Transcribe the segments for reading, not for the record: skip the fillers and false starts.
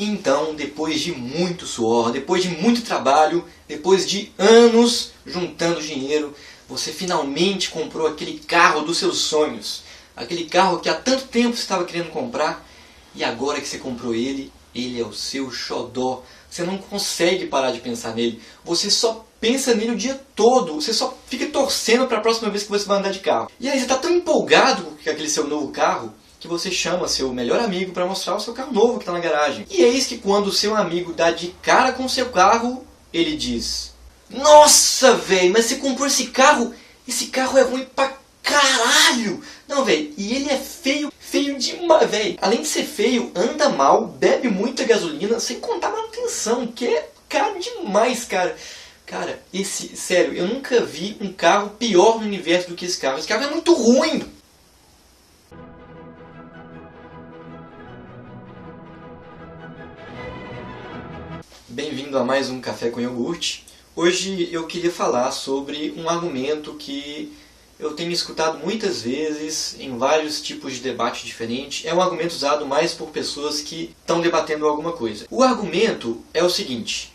Então, depois de muito suor, depois de muito trabalho, depois de anos juntando dinheiro, você finalmente comprou aquele carro dos seus sonhos. Aquele carro que há tanto tempo você estava querendo comprar, e agora que você comprou ele, ele é o seu xodó. Você não consegue parar de pensar nele. Você só pensa nele o dia todo. Você só fica torcendo para a próxima vez que você vai andar de carro. E aí você está tão empolgado com aquele seu novo carro, que você chama seu melhor amigo para mostrar o seu carro novo que está na garagem. E eis que quando o seu amigo dá de cara com o seu carro, ele diz: nossa, velho, mas você comprou esse carro? Esse carro é ruim pra caralho! Não, velho, e ele é feio, feio demais, velho. Além de ser feio, anda mal, bebe muita gasolina, sem contar manutenção, que é caro demais, cara. Cara, sério, eu nunca vi um carro pior no universo do que esse carro. Esse carro é muito ruim! Bem-vindo a mais um Café com Iogurte. Hoje eu queria falar sobre um argumento que eu tenho escutado muitas vezes em vários tipos de debate diferentes. É um argumento usado mais por pessoas que estão debatendo alguma coisa. O argumento é o seguinte: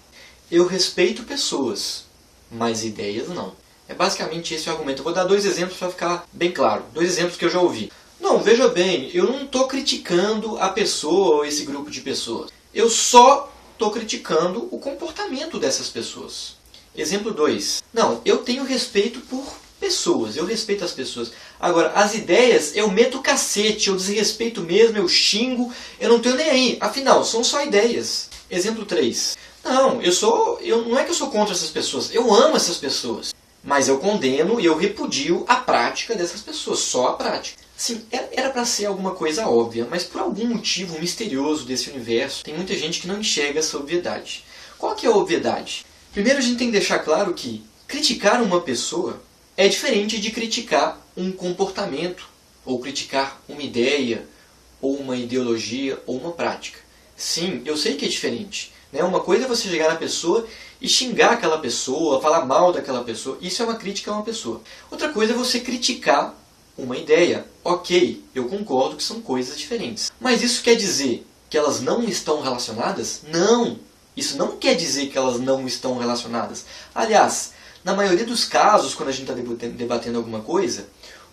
eu respeito pessoas, mas ideias não. É basicamente esse o argumento. Eu vou dar dois exemplos para ficar bem claro. Dois exemplos que eu já ouvi. Não, veja bem, eu não estou criticando a pessoa ou esse grupo de pessoas. Eu só estou criticando o comportamento dessas pessoas. Exemplo 2. Não, eu tenho respeito por pessoas, eu respeito as pessoas. Agora, as ideias, eu meto o cacete, eu desrespeito mesmo, eu xingo, eu não tenho nem aí. Afinal, são só ideias. Exemplo 3. Não, não é que eu sou contra essas pessoas, eu amo essas pessoas. Mas eu condeno e eu repudio a prática dessas pessoas, só a prática. Sim, era para ser alguma coisa óbvia, mas por algum motivo misterioso desse universo, tem muita gente que não enxerga essa obviedade. Qual que é a obviedade? Primeiro a gente tem que deixar claro que criticar uma pessoa é diferente de criticar um comportamento, ou criticar uma ideia, ou uma ideologia, ou uma prática. Sim, eu sei que é diferente. Uma coisa é você chegar na pessoa e xingar aquela pessoa, falar mal daquela pessoa. Isso é uma crítica a uma pessoa. Outra coisa é você criticar uma ideia. Ok, eu concordo que são coisas diferentes. Mas isso quer dizer que elas não estão relacionadas? Não! Isso não quer dizer que elas não estão relacionadas. Aliás, na maioria dos casos, quando a gente está debatendo alguma coisa,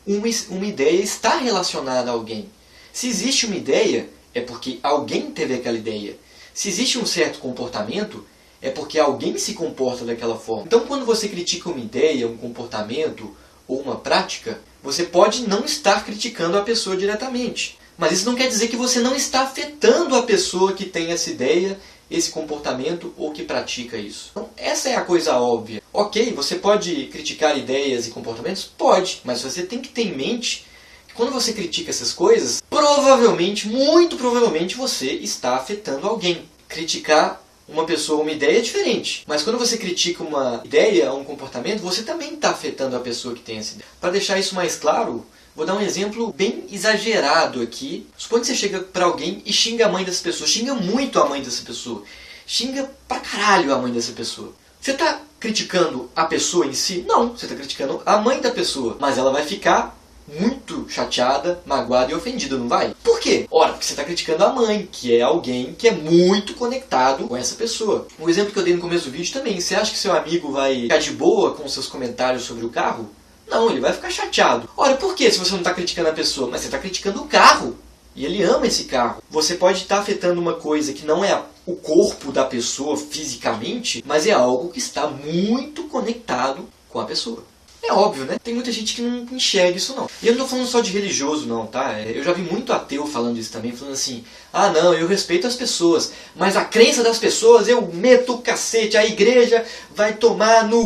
uma ideia está relacionada a alguém. Se existe uma ideia, é porque alguém teve aquela ideia. Se existe um certo comportamento, é porque alguém se comporta daquela forma. Então, quando você critica uma ideia, um comportamento ou uma prática, você pode não estar criticando a pessoa diretamente. Mas isso não quer dizer que você não está afetando a pessoa que tem essa ideia, esse comportamento ou que pratica isso. Então, essa é a coisa óbvia. Ok, você pode criticar ideias e comportamentos? Pode, mas você tem que ter em mente que quando você critica essas coisas, provavelmente, muito provavelmente, você está afetando alguém. Criticar uma pessoa ou uma ideia é diferente. Mas quando você critica uma ideia ou um comportamento, você também está afetando a pessoa que tem essa ideia. Para deixar isso mais claro, vou dar um exemplo bem exagerado aqui. Suponha que você chega para alguém e xinga a mãe dessa pessoa. Xinga muito a mãe dessa pessoa. Xinga pra caralho a mãe dessa pessoa. Você está criticando a pessoa em si? Não, você está criticando a mãe da pessoa. Mas ela vai ficar muito chateada, magoada e ofendida, não vai? Por quê? Ora, porque você está criticando a mãe, que é alguém que é muito conectado com essa pessoa. Um exemplo que eu dei no começo do vídeo também. Você acha que seu amigo vai ficar de boa com seus comentários sobre o carro? Não, ele vai ficar chateado. Ora, por que se você não está criticando a pessoa? Mas você está criticando o carro. E ele ama esse carro. Você pode estar afetando uma coisa que não é o corpo da pessoa fisicamente, mas é algo que está muito conectado com a pessoa. É óbvio, né? Tem muita gente que não enxerga isso não. E eu não estou falando só de religioso não, tá? Eu já vi muito ateu falando isso também, falando assim: ah não, eu respeito as pessoas, mas a crença das pessoas eu meto o cacete, a igreja vai tomar no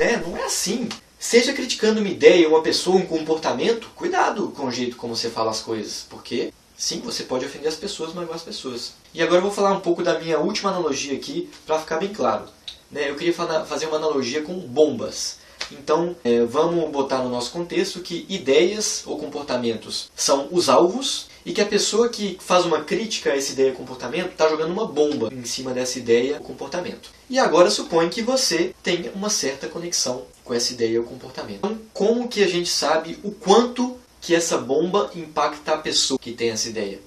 né? Não é assim. Seja criticando uma ideia, uma pessoa, um comportamento, cuidado com o jeito como você fala as coisas, porque sim, você pode ofender as pessoas, magoar as pessoas. E agora eu vou falar um pouco da minha última analogia aqui, para ficar bem claro. Eu queria fazer uma analogia com bombas. Então, vamos botar no nosso contexto que ideias ou comportamentos são os alvos e que a pessoa que faz uma crítica a essa ideia ou comportamento está jogando uma bomba em cima dessa ideia ou comportamento. E agora suponha que você tenha uma certa conexão com essa ideia ou comportamento. Então, como que a gente sabe o quanto que essa bomba impacta a pessoa que tem essa ideia?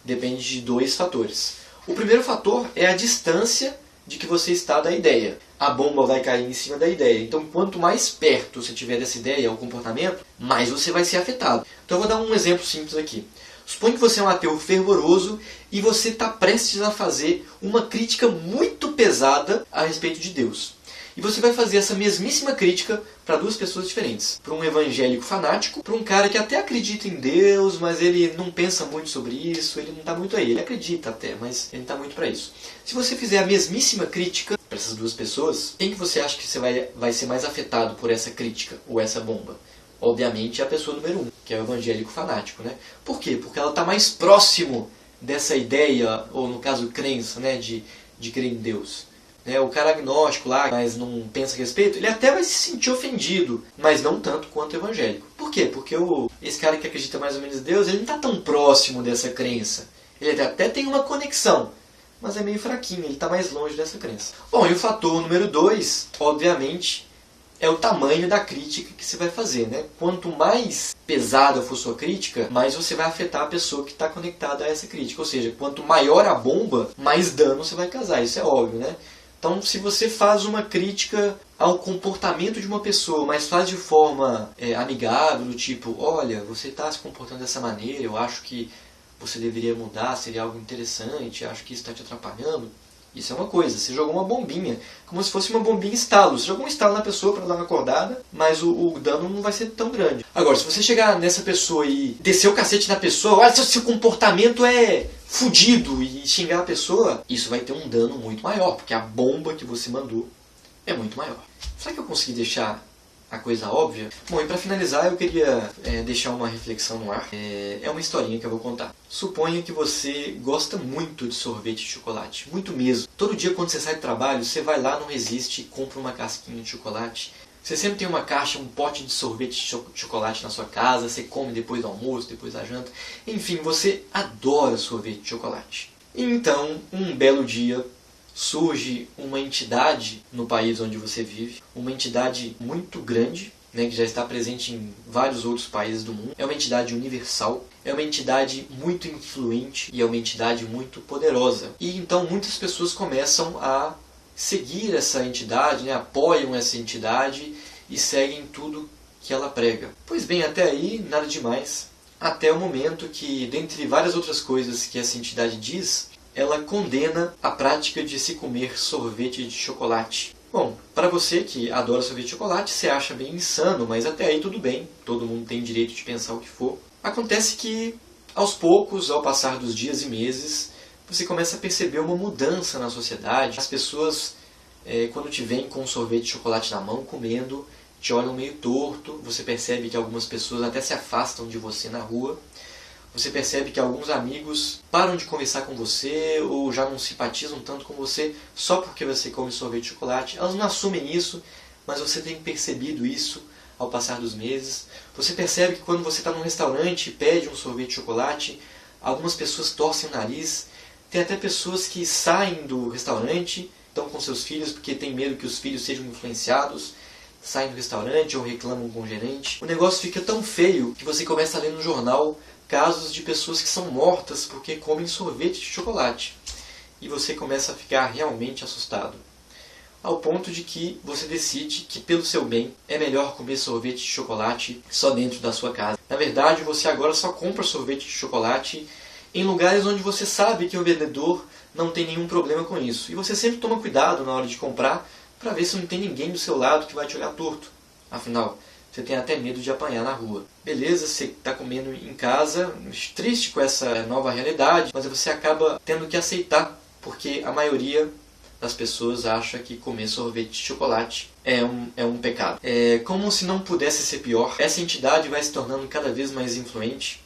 Depende de dois fatores. O primeiro fator é a distância de que você está da ideia. A bomba vai cair em cima da ideia. Então, quanto mais perto você tiver dessa ideia ou comportamento, mais você vai ser afetado. Então, eu vou dar um exemplo simples aqui. Suponha que você é um ateu fervoroso e você está prestes a fazer uma crítica muito pesada a respeito de Deus. E você vai fazer essa mesmíssima crítica para duas pessoas diferentes. Para um evangélico fanático, para um cara que até acredita em Deus, mas ele não pensa muito sobre isso, ele não está muito aí. Ele acredita até, mas ele não está muito para isso. Se você fizer a mesmíssima crítica para essas duas pessoas, quem que você acha que você vai ser mais afetado por essa crítica ou essa bomba? Obviamente é a pessoa número 1, que é o evangélico fanático, né? Por quê? Porque ela está mais próximo dessa ideia, ou no caso crença, né, de crer em Deus. O cara agnóstico lá, mas não pensa a respeito, ele até vai se sentir ofendido, mas não tanto quanto o evangélico. Por quê? Porque esse cara que acredita mais ou menos em Deus, ele não está tão próximo dessa crença. Ele até tem uma conexão, mas é meio fraquinho, ele está mais longe dessa crença. Bom, e o fator número 2, obviamente, é o tamanho da crítica que você vai fazer, né? Quanto mais pesada for sua crítica, mais você vai afetar a pessoa que está conectada a essa crítica. Ou seja, quanto maior a bomba, mais dano você vai causar. Isso é óbvio, né? Então, se você faz uma crítica ao comportamento de uma pessoa, mas faz de forma amigável, do tipo, olha, você está se comportando dessa maneira, eu acho que você deveria mudar, seria algo interessante, acho que isso está te atrapalhando. Isso é uma coisa, você jogou uma bombinha, como se fosse uma bombinha estalo. Você jogou um estalo na pessoa para dar uma acordada, mas o dano não vai ser tão grande. Agora, se você chegar nessa pessoa e descer o cacete na pessoa, olha, seu comportamento é fudido, e xingar a pessoa, isso vai ter um dano muito maior, porque a bomba que você mandou é muito maior. Será que eu consegui deixar a coisa óbvia? Bom, e para finalizar eu queria deixar uma reflexão no ar. É uma historinha que eu vou contar. Suponha que você gosta muito de sorvete de chocolate, muito mesmo. Todo dia quando você sai do trabalho, você vai lá no Resiste e compra uma casquinha de chocolate. Você sempre tem uma caixa, um pote de sorvete de chocolate na sua casa, você come depois do almoço, depois da janta. Enfim, você adora sorvete de chocolate. E então, um belo dia, surge uma entidade no país onde você vive, uma entidade muito grande, né, que já está presente em vários outros países do mundo. É uma entidade universal, é uma entidade muito influente e é uma entidade muito poderosa. E então muitas pessoas começam a seguir essa entidade, né, apoiam essa entidade e seguem tudo que ela prega. Pois bem, até aí nada demais, até o momento que, dentre várias outras coisas que essa entidade diz, ela condena a prática de se comer sorvete de chocolate. Bom, para você que adora sorvete de chocolate, você acha bem insano, mas até aí tudo bem, todo mundo tem direito de pensar o que for. Acontece que, aos poucos, ao passar dos dias e meses, você começa a perceber uma mudança na sociedade. As pessoas, quando te veem com um sorvete de chocolate na mão, comendo, te olham meio torto. Você percebe que algumas pessoas até se afastam de você na rua. Você percebe que alguns amigos param de conversar com você ou já não simpatizam tanto com você só porque você come sorvete de chocolate. Elas não assumem isso, mas você tem percebido isso ao passar dos meses. Você percebe que quando você está num restaurante e pede um sorvete de chocolate, algumas pessoas torcem o nariz. Tem até pessoas que saem do restaurante, estão com seus filhos porque tem medo que os filhos sejam influenciados, saem do restaurante ou reclamam com o gerente. O negócio fica tão feio que você começa a ler no jornal casos de pessoas que são mortas porque comem sorvete de chocolate. E você começa a ficar realmente assustado. Ao ponto de que você decide que, pelo seu bem, é melhor comer sorvete de chocolate só dentro da sua casa. Na verdade, você agora só compra sorvete de chocolate em lugares onde você sabe que o vendedor não tem nenhum problema com isso. E você sempre toma cuidado na hora de comprar para ver se não tem ninguém do seu lado que vai te olhar torto. Afinal, você tem até medo de apanhar na rua. Beleza, você está comendo em casa, triste com essa nova realidade, mas você acaba tendo que aceitar, porque a maioria das pessoas acha que comer sorvete de chocolate é um pecado. Como se não pudesse ser pior, essa entidade vai se tornando cada vez mais influente,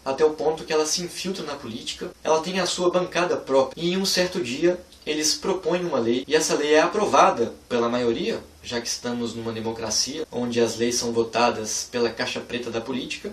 até o ponto que ela se infiltra na política, ela tem a sua bancada própria, e em um certo dia eles propõem uma lei, e essa lei é aprovada pela maioria, já que estamos numa democracia, onde as leis são votadas pela caixa preta da política.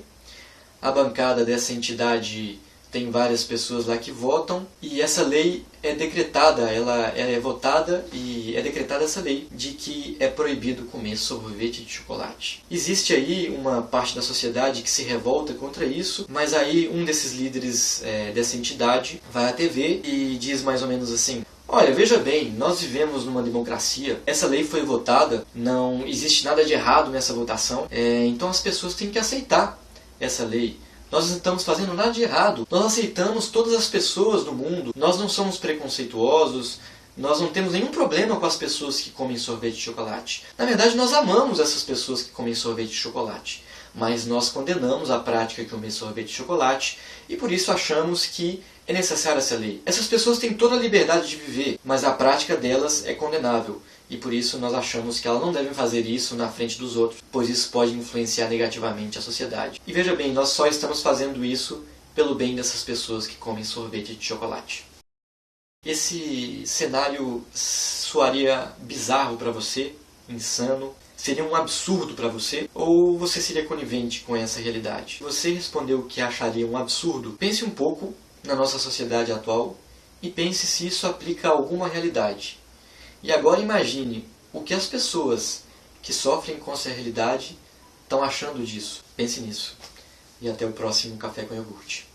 A bancada dessa entidade tem várias pessoas lá que votam e essa lei é decretada, ela é votada e é decretada essa lei de que é proibido comer sorvete de chocolate. Existe aí uma parte da sociedade que se revolta contra isso, mas aí um desses líderes dessa entidade vai à TV e diz mais ou menos assim: olha, veja bem, nós vivemos numa democracia, essa lei foi votada, não existe nada de errado nessa votação, então as pessoas têm que aceitar essa lei. Nós não estamos fazendo nada de errado, nós aceitamos todas as pessoas do mundo, nós não somos preconceituosos, nós não temos nenhum problema com as pessoas que comem sorvete de chocolate. Na verdade, nós amamos essas pessoas que comem sorvete de chocolate, mas nós condenamos a prática de comer sorvete de chocolate e por isso achamos que é necessária essa lei. Essas pessoas têm toda a liberdade de viver, mas a prática delas é condenável. E por isso nós achamos que elas não devem fazer isso na frente dos outros, pois isso pode influenciar negativamente a sociedade. E veja bem, nós só estamos fazendo isso pelo bem dessas pessoas que comem sorvete de chocolate. Esse cenário soaria bizarro para você, insano, seria um absurdo para você, ou você seria conivente com essa realidade? Se você respondeu que acharia um absurdo, pense um pouco na nossa sociedade atual e pense se isso aplica a alguma realidade. E agora imagine o que as pessoas que sofrem com essa realidade estão achando disso. Pense nisso. E até o próximo Café com Iogurte.